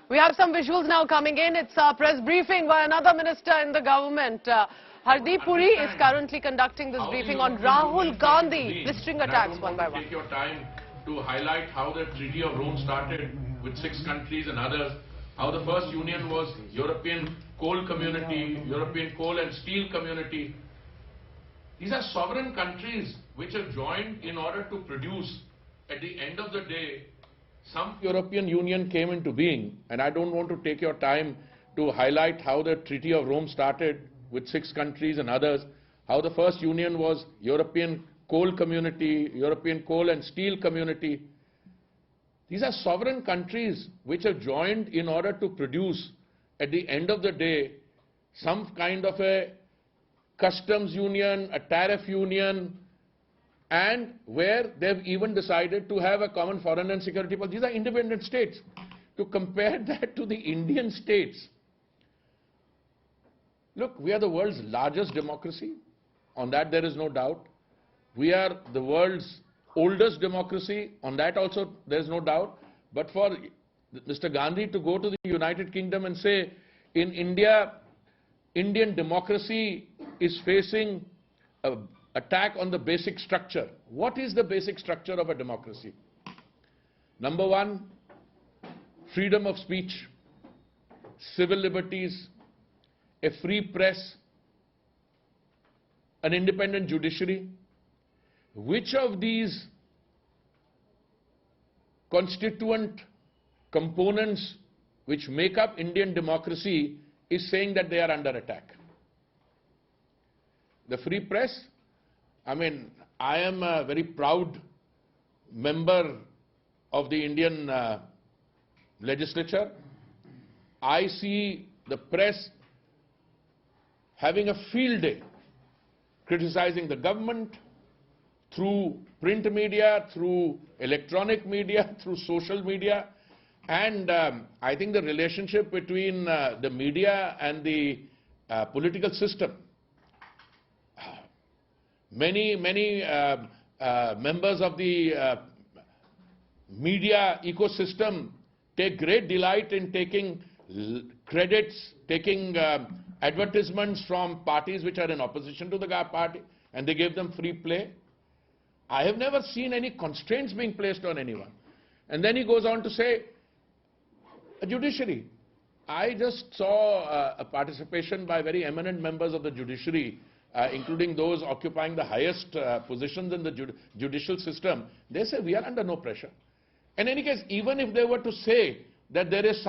We have some visuals now coming in. It's a press briefing by another minister in the government. Hardeep Puri is currently conducting this briefing on Rahul Gandhi blistering attacks one by one. Take your time to highlight how the Treaty of Rome started with 6 countries and others, how the first union was European Coal Community, European Coal and Steel Community. These are sovereign countries which have joined in order to produce. At the end of the day, some European Union came into being, and I don't want to take your time to highlight how the Treaty of Rome started with 6 countries and others, how the first union was European Coal Community, European Coal and Steel Community. These are sovereign countries which have joined in order to produce, at the end of the day, some kind of a customs union, a tariff union, and where they've even decided to have a common foreign and security policy. These are independent states. To compare that to the Indian states, look, we are the world's largest democracy. On that there is no doubt. We are the world's oldest democracy. On that also there is no doubt. But for Mr. Gandhi to go to the United Kingdom and say, in India, Indian democracy is facing an attack on the basic structure. What is the basic structure of a democracy? Number one, freedom of speech, civil liberties, a free press, an independent judiciary. Which of these constituent components which make up Indian democracy is saying that they are under attack? The free press? I mean, I am a very proud member of the Indian legislature. I see the press having a field day, criticizing the government through print media, through electronic media, through social media. And I think the relationship between the media and the political system, many members of the media ecosystem take great delight in taking credits, taking advertisements from parties which are in opposition to the party, and they give them free play. I have never seen any constraints being placed on anyone. And then he goes on to say, a judiciary. I just saw a participation by very eminent members of the judiciary, including those occupying the highest positions in the judicial system. They say we are under no pressure. In any case, even if they were to say that there is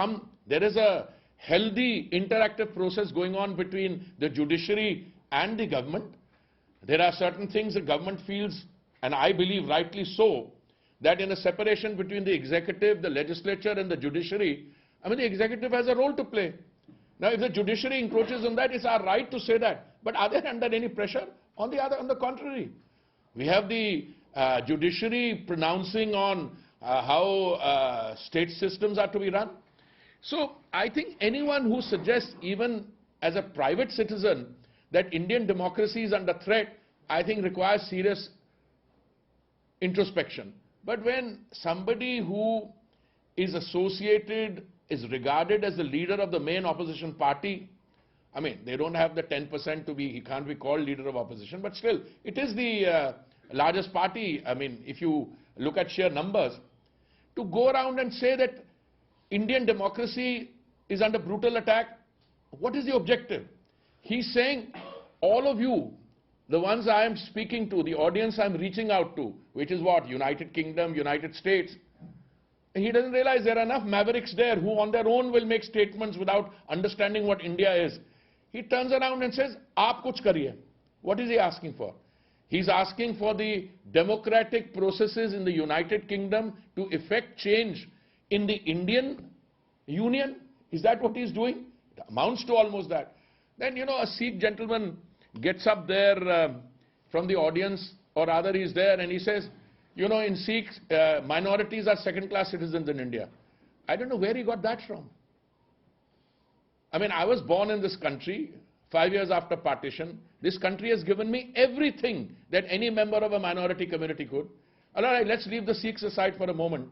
a healthy interactive process going on between the judiciary and the government, there are certain things the government feels, and I believe rightly so, that in a separation between the executive, the legislature and the judiciary, I mean the executive has a role to play. Now if the judiciary encroaches on that, it's our right to say that. But are they under any pressure? On the contrary. We have the judiciary pronouncing on how state systems are to be run. So I think anyone who suggests, even as a private citizen, that Indian democracy is under threat, I think requires serious introspection. But when somebody who is associated, is regarded as the leader of the main opposition party, I mean, they don't have the 10% to be, he can't be called leader of opposition, but still, it is the largest party. I mean, if you look at sheer numbers, to go around and say that Indian democracy is under brutal attack, what is the objective? He's saying, all of you, the ones I am speaking to, the audience I'm reaching out to, which is what? United Kingdom, United States. He doesn't realize there are enough mavericks there who on their own will make statements without understanding what India is. He turns around and says, "Aap kuch kariye." What is he asking for? He's asking for the democratic processes in the United Kingdom to effect change in the Indian Union. Is that what he's doing? It amounts to almost that. Then, you know, a Sikh gentleman gets up there from the audience, or rather he's there, and he says, you know, in Sikhs, minorities are second-class citizens in India. I don't know where he got that from. I mean, I was born in this country 5 years after partition. This country has given me everything that any member of a minority community could. All right, let's leave the Sikhs aside for a moment.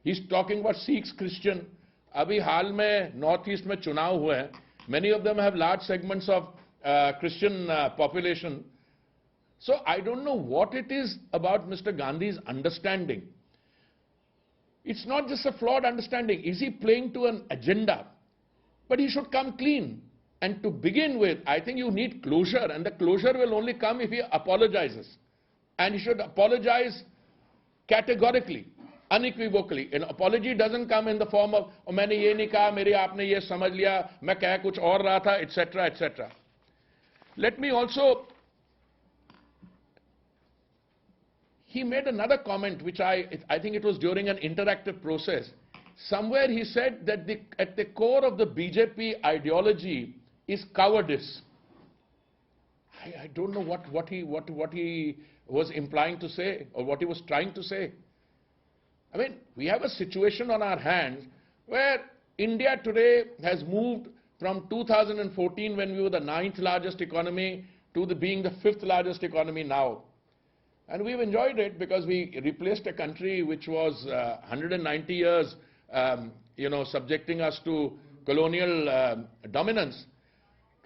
He's talking about Sikhs, Christian. अभी हाल में north east में चुनाव हुए हैं. Many of them have large segments of Christian population. So I don't know what it is about Mr. Gandhi's understanding. It's not just a flawed understanding. Is he playing to an agenda? But he should come clean. And to begin with, I think you need closure, and the closure will only come if he apologizes. And he should apologize categorically, unequivocally. An apology doesn't come in the form of, "Oh, मैंने ये नहीं कहा, मेरे आपने ये समझ लिया, मैं कह कुछ और रहा था," etc., etc. Let me also. He made another comment, which I think it was during an interactive process. Somewhere he said that at the core of the BJP ideology is cowardice. I don't know what he was implying to say, or what he was trying to say. I mean, we have a situation on our hands where India today has moved from 2014, when we were the 9th largest economy, to being the 5th largest economy now. And we've enjoyed it because we replaced a country which was 190 years, subjecting us to colonial dominance.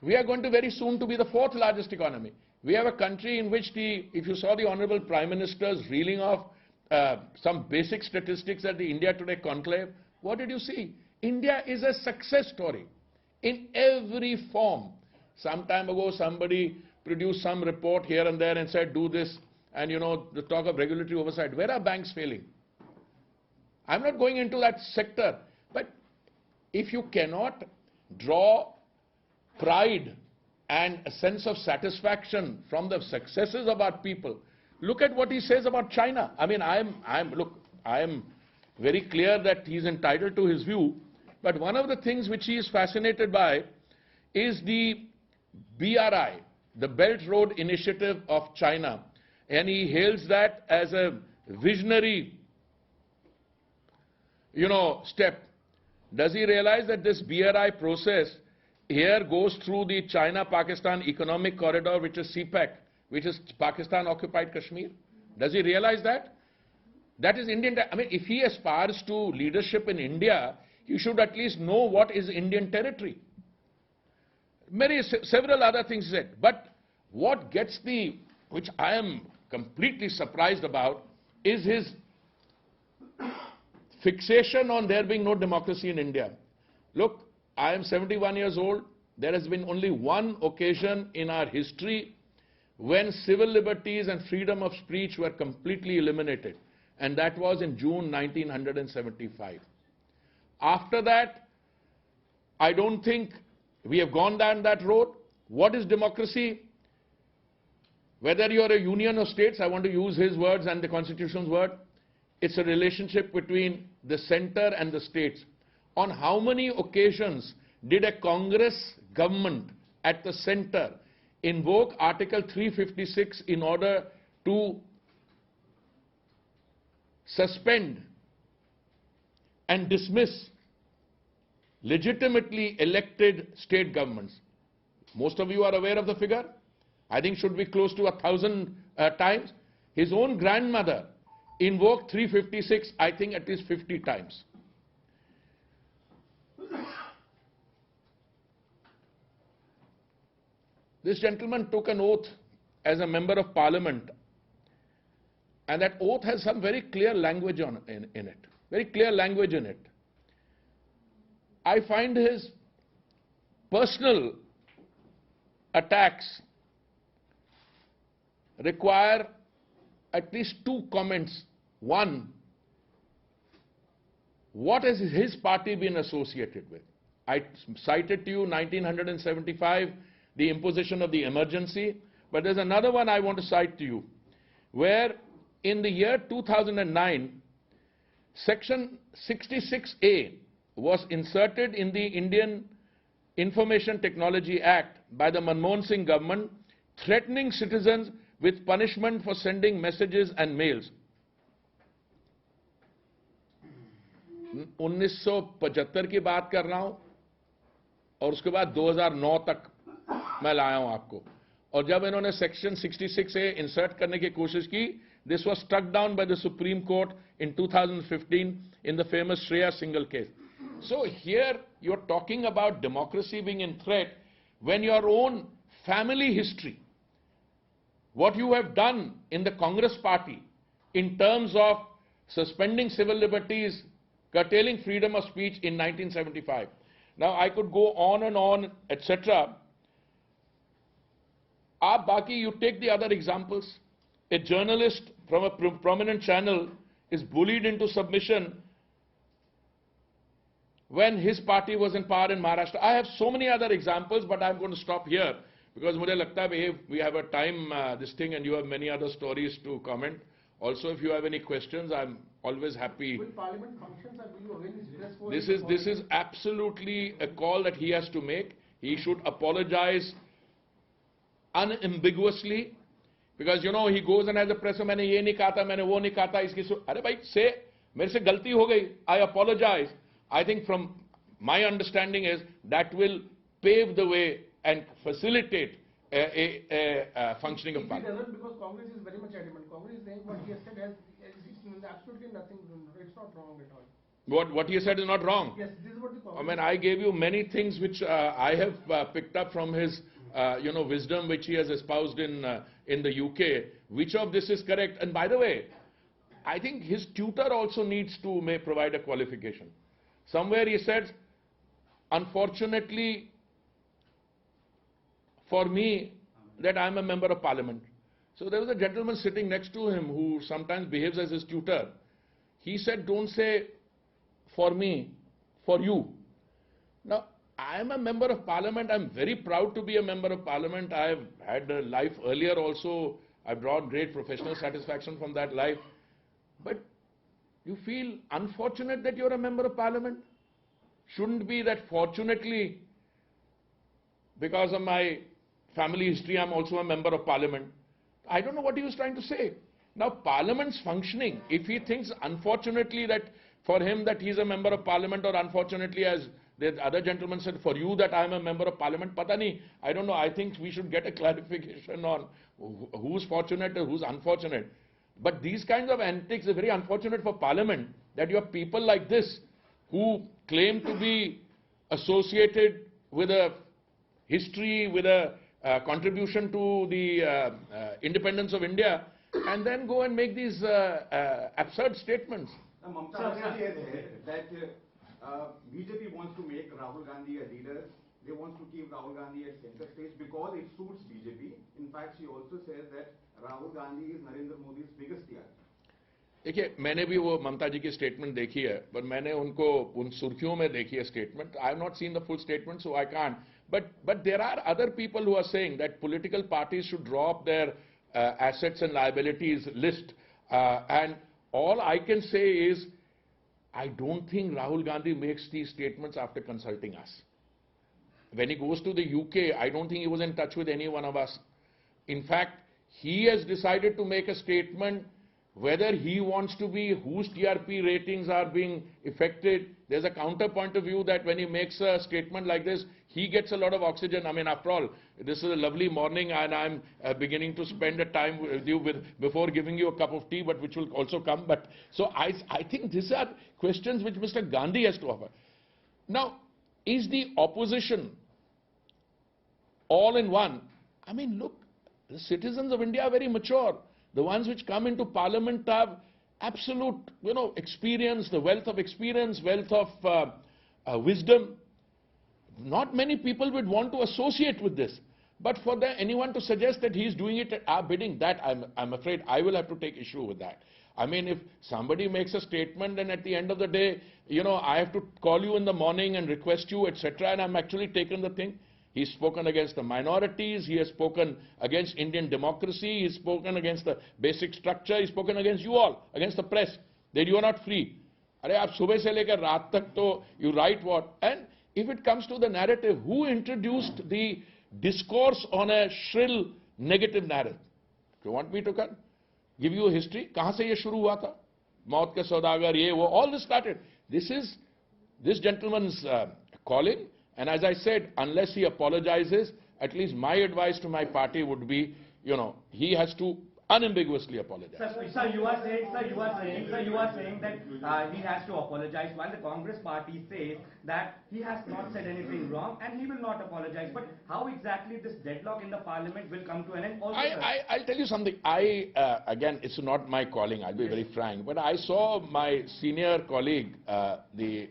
We are going to very soon to be the 4th largest economy. We have a country in which if you saw the Honorable Prime Minister's reeling off some basic statistics at the India Today conclave, what did you see? India is a success story in every form. Some time ago, somebody produced some report here and there and said, do this, and the talk of regulatory oversight. Where are banks failing? I'm not going into that sector, but if you cannot draw pride and a sense of satisfaction from the successes of our people, look at what he says about China. I mean, I am very clear that he's entitled to his view, but one of the things which he is fascinated by is the BRI, the Belt Road Initiative of China, and he hails that as a visionary, step. Does he realize that this BRI process here goes through the China-Pakistan Economic Corridor, which is CPEC, which is Pakistan-occupied Kashmir? Does he realize that? That is Indian. I mean, if he aspires to leadership in India, he should at least know what is Indian territory. Several other things he said. But what gets which I am completely surprised about, is his fixation on there being no democracy in India. Look, I am 71 years old. There has been only one occasion in our history when civil liberties and freedom of speech were completely eliminated, and that was in June 1975. After that, I don't think we have gone down that road. What is democracy? Whether you are a union of states, I want to use his words and the Constitution's word, it's a relationship between the center and the states. On how many occasions did a Congress government at the center invoke Article 356 in order to suspend and dismiss legitimately elected state governments? Most of you are aware of the figure. I think should be close to 1,000 times. His own grandmother invoked 356, I think at least 50 times. This gentleman took an oath as a member of parliament, and that oath has some very clear language in it. Very clear language in it. I find his personal attacks require at least two comments. One, what has his party been associated with? I cited to you 1975, the imposition of the emergency, but there's another one I want to cite to you, where in the year 2009, Section 66A was inserted in the Indian Information Technology Act by the Manmohan Singh government, threatening citizens with punishment for sending messages and mails. 1975 की बात कर रहा हूं, और उसके बाद 2009 तक मैं लाया हूं आपको. और जब इन्होंने सेक्शन 66A इंसर्ट करने की कोशिश की, this was struck down by the Supreme Court in 2015 in the famous Shreya Singhal case. So here you're talking about democracy being in threat when your own family history, what you have done in the Congress party in terms of suspending civil liberties, curtailing freedom of speech in 1975. Now I could go on, etc. Baki, you take the other examples. A journalist from a prominent channel is bullied into submission when his party was in power in Maharashtra. I have so many other examples, but I'm going to stop here because mujhe lagta hai we have a time this thing, and you have many other stories to comment. Also, if you have any questions, I'm always happy. Will Parliament functions and will you avail this press for? This is absolutely a call that he has to make. He should apologize unambiguously, because you know he goes and has a press. मैंने ये नहीं कहा था, मैंने वो नहीं कहा था, इसकी अरे भाई say मेरे से गलती हो गई, I apologize. I think from my understanding is that will pave the way and facilitate a functioning of Parliament. It doesn't, because Congress is very much adamant. Congress is saying what he has said has absolutely nothing. It's not wrong at all. What he said is not wrong. Yes, this is what the Congress. I mean, I gave you many things which I have picked up from his wisdom which he has espoused in the UK. Which of this is correct? And by the way, I think his tutor also needs to provide a qualification. Somewhere he said, unfortunately for me, that I am a member of Parliament. So there was a gentleman sitting next to him who sometimes behaves as his tutor. He said, don't say for me, for you. Now, I am a member of Parliament. I'm very proud to be a member of Parliament. I have had a life earlier also. I brought great professional satisfaction from that life. But you feel unfortunate that you're a member of Parliament? Shouldn't be that fortunately, because of my family history, I'm also a member of Parliament. I don't know what he was trying to say. Now, Parliament's functioning, if he thinks unfortunately that for him that he's a member of Parliament, or unfortunately, as the other gentleman said, for you that I'm a member of Parliament, pata nahi, I don't know. I think we should get a clarification on who's fortunate or who's unfortunate. But these kinds of antics are very unfortunate for Parliament, that you have people like this who claim to be associated with a history, with a contribution to the independence of India, and then go and make these absurd statements. Mamta Banerjee has said that BJP wants to make Rahul Gandhi a leader. They want to keep Rahul Gandhi at center stage because it suits BJP. In fact, she also says that Rahul Gandhi is Narendra Modi's biggest TR. देखिए, मैंने भी वो ममता जी की statement देखी है, पर मैंने उनको उन सुर्खियों में देखी है statement. I have not seen the full statement, so I can't. But there are other people who are saying that political parties should draw up their assets and liabilities list. And all I can say is, I don't think Rahul Gandhi makes these statements after consulting us. When he goes to the UK, I don't think he was in touch with any one of us. In fact, he has decided to make a statement whether he wants to be, whose TRP ratings are being affected. There's a counterpoint of view that when he makes a statement like this, he gets a lot of oxygen. I mean, after all, this is a lovely morning and I'm beginning to spend a time with you before giving you a cup of tea, but which will also come. But so I think these are questions which Mr. Gandhi has to offer. Now, is the opposition all in one? I mean, look, the citizens of India are very mature. The ones which come into Parliament have absolute, experience, the wealth of experience, wealth of wisdom. Not many people would want to associate with this. But for anyone to suggest that he's doing it at our bidding, that I'm afraid I will have to take issue with that. I mean, if somebody makes a statement and at the end of the day, I have to call you in the morning and request you, etc., and I'm actually taken the thing. He's spoken against the minorities, he has spoken against Indian democracy, he's spoken against the basic structure, he's spoken against you all, against the press, that you are not free. Arey, aap subah se lekar raat tak to you write what? And if it comes to the narrative, who introduced the discourse on a shrill negative narrative? Do you want me to give you a history? Kahan se ye shuru hua tha? Maut ke saudagar, ye wo, all this started. This is this gentleman's calling. And as I said, unless he apologizes, at least my advice to my party would be, he has to unambiguously apologize. Sir, you are saying that he has to apologize, while the Congress party says that he has not said anything wrong and he will not apologize. But how exactly this deadlock in the parliament will come to an end? Also, I'll tell you something. Again, it's not my calling, I'll be very frank, but I saw my senior colleague, the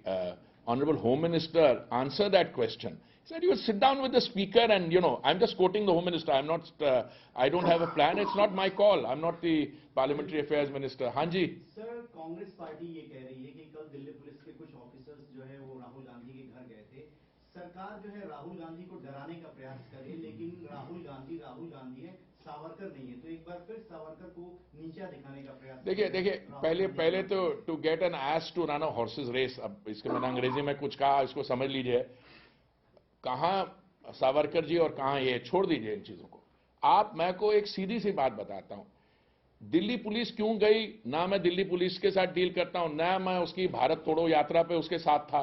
Honorable Home Minister, answer that question. He said, you will sit down with the speaker and, I'm just quoting the Home Minister. I don't have a plan. It's not my call. I'm not the Parliamentary Affairs Minister. Hanji. Sir, Congress party ये कह रही है कि कल Delhi police के कुछ officers जो है वो राहुल गांधी के घर गए थे. सरकार जो है राहुल गांधी को डराने का प्रयास करे, लेकिन राहुल गांधी है, सावरकर नहीं है. तो एक बार फिर सावरकर को नीचा दिखाने का प्रयास. देखिए पहले तो to get an ass to run a horses race, अब इसके मैंने अंग्रेजी में कुछ कहा, इसको समझ लीजिए. कहां सावरकर जी और कहां ये, छोड़ दीजिए इन चीजों को. मैं को एक सीधी सी बात बताता हूं. दिल्ली पुलिस क्यों गई, ना मैं दिल्ली पुलिस के साथ डील करता हूं, ना मैं उसकी भारत तोड़ो यात्रा पे उसके साथ था.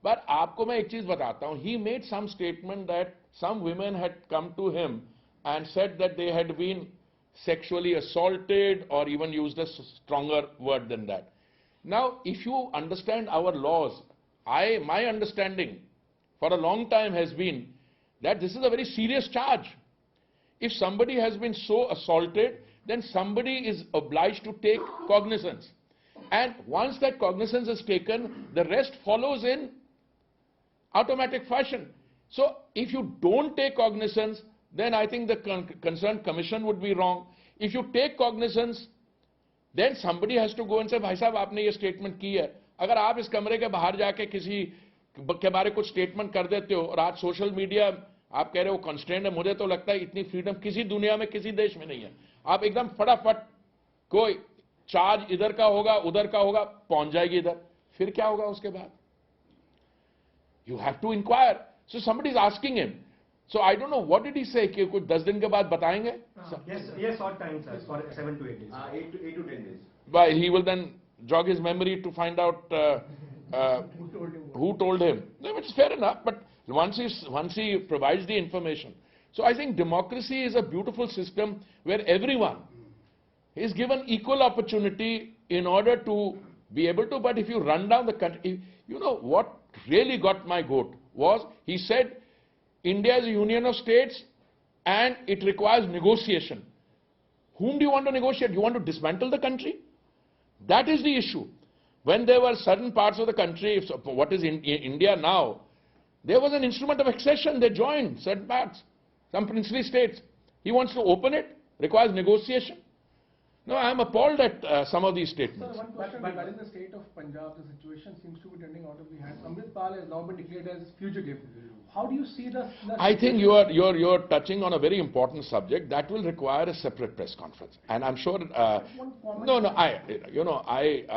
पर आपको मैं एक चीज बताता हूं. He made some statement that some women had come to him and said that they had been sexually assaulted or even used a stronger word than that. Now, if you understand our laws, my understanding for a long time has been that this is a very serious charge. If somebody has been so assaulted, then somebody is obliged to take cognizance. And once that cognizance is taken, the rest follows in automatic fashion. So, if you don't take cognizance, then I think the concerned commission would be wrong. If you take cognizance, then somebody has to go and say, भाई साहब आपने ये statement की है. अगर आप इस कमरे के बाहर जाके किसी के बारे कुछ statement कर देते हो और आज social media आप कह रहे हो constrained है, मुझे तो लगता है इतनी freedom किसी दुनिया में किसी देश में नहीं है. आप एकदम फटाफट कोई charge इधर का होगा उधर का होगा पहुंच जाएगी इधर, फिर क्या होगा उसके बाद? You have to inquire. So somebody is asking him. So I don't know, what did he say? कि कुछ 10 दिन के बाद बताएंगे? Yes, short time, sir, for 7 to 8 days. 8 to 10 days. But he will then jog his memory to find out who told him. No, it's fair enough, but once he provides the information. So I think democracy is a beautiful system where everyone is given equal opportunity in order to be able to, but if you run down the country, what really got my goat was, he said, India is a union of states and it requires negotiation. Whom do you want to negotiate? You want to dismantle the country? That is the issue. When there were certain parts of the country, what is in India now, there was an instrument of accession. They joined certain parts, some princely states. He wants to open it, requires negotiation. No, I am appalled at some of these statements. Sir, one question regarding the state of Punjab. The situation seems to be turning out of the hands. Amrit Pal has now been declared as fugitive. How do you see the I think you're touching on a very important subject that will require a separate press conference, and I'm sure.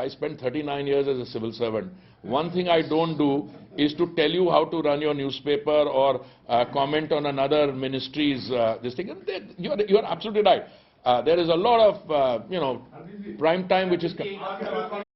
I spent 39 years as a civil servant. One thing I don't do is to tell you how to run your newspaper or comment on another ministry's this thing. You're absolutely right. There is a lot of prime time which is.